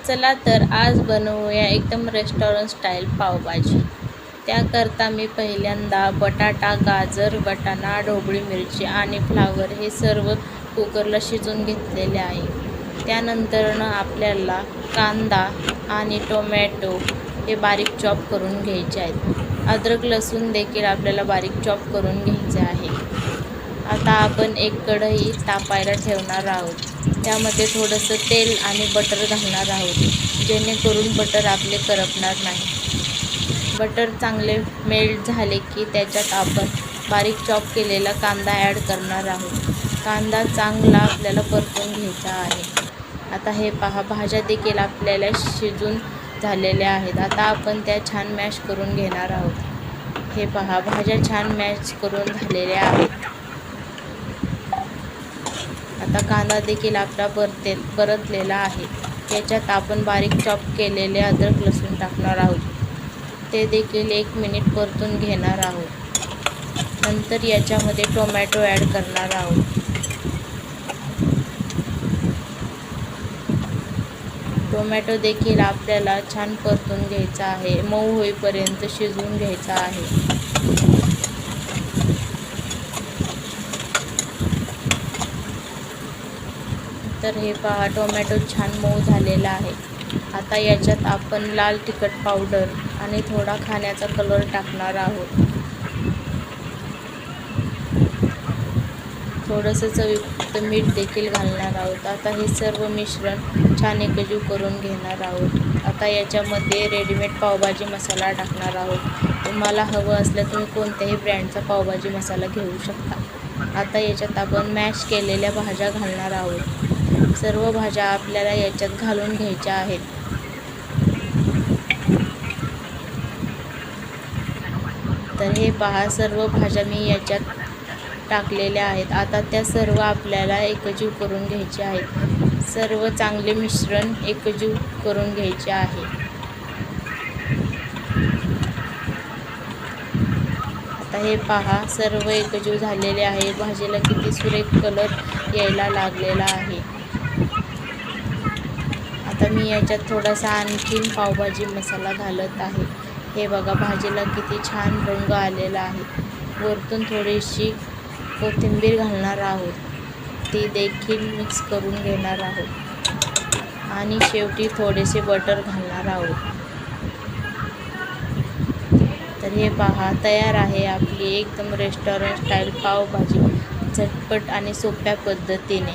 चला तर आज बनवूया एकदम रेस्टॉरंट स्टाईल पावभाजी। त्याकरता मी पहिल्यांदा बटाटा, गाजर, वाटाणा, ढोबळी मिरची आणि फ्लावर हे सर्व कुकरला शिजवून घेतलेले आहे। त्यानंतर आपल्याला कांदा आणि टोमॅटो हे बारीक चॉप करून घ्यायचे आहेत। अद्रक लसूण देखील आपल्याला बारीक चॉप करून घ्यायचे आहे। आता आपण एक कढई तापायला ठेवणार आहोत। त्यामध्ये थोडंसं तेल आणि बटर घालणार आहोत, जेणेकरून बटर आपले करपणार नाही। बटर चांगले मेल्ट झाले की त्याच्यात आपण बारीक चॉप केलेला कांदा ॲड करणार आहोत। कांदा चांगला आपल्याला परतून घ्यायचा आहे। आता हे पहा, भाज्या देखील आपल्याला शिजून झालेल्या आहेत। आता आपण त्या छान मॅश करून घेणार आहोत। हे पहा, भाज्या छान मॅश करून झालेल्या आहेत। आता कांदा देखील आपला परतलेला आहे। याच्यात आपण बारीक चॉप केलेले अद्रक लसूण टाकणार आहोत। ते देखील 1 मिनिट परतून घेणार आहोत। नंतर याच्यामध्ये टोमॅटो ॲड करणार आहोत। टोमॅटो देखील आपल्याला छान परतून घ्यायचा आहे, मऊ होईपर्यंत शिजवून घ्यायचा आहे। तर हे पहा, टोमॅटो छान मऊ झालेला आहे। आता याच्यात आपण लाल तिखट पावडर आणि थोडा खाण्याचा कलर टाकणार आहोत। थोडंसं चवीपुरतं मीठ देखील घालणार आहोत। आता हे सर्व मिश्रण छान एकजीव करून घेणार आहोत। आता याच्यामध्ये रेडीमेड पावभाजी मसाला टाकणार आहोत। तुम्हाला हवं असल्यास तुम्ही कोणत्याही ब्रँडचा पावभाजी मसाला घेऊ शकता। आता याच्यात आपण मॅश केलेल्या भाज्या घालणार आहोत। सर्व भाज्या आपल्याला याच्यात घालून घ्यायच्या आहेत। तर हे पहा, सर्व भाज्या मी याच्यात टाकलेल्या आहेत। आता त्या सर्व आपल्याला एकजीव करून घ्यायचे आहेत। सर्व चांगले मिश्रण एकजीव करून घ्यायचे आहे। आता हे पहा, सर्व एकजीव झालेले आहे। भाजीला किती सुरेख कलर यायला लागलेला आहे। आता मी याच्यात थोडासा आणखीन पावभाजी मसाला घालत आहे। हे बघा, भाजीला किती छान रंग आलेला आहे। वरतून थोडीशी कोथिंबीर घालणार आहोत, ती देखील मिक्स करून घेणार आहोत आणि शेवटी थोडेसे बटर घालणार आहोत। तर हे पहा, तयार आहे आपली एकदम रेस्टॉरंट स्टाईल पावभाजी, झटपट आणि सोप्या पद्धतीने।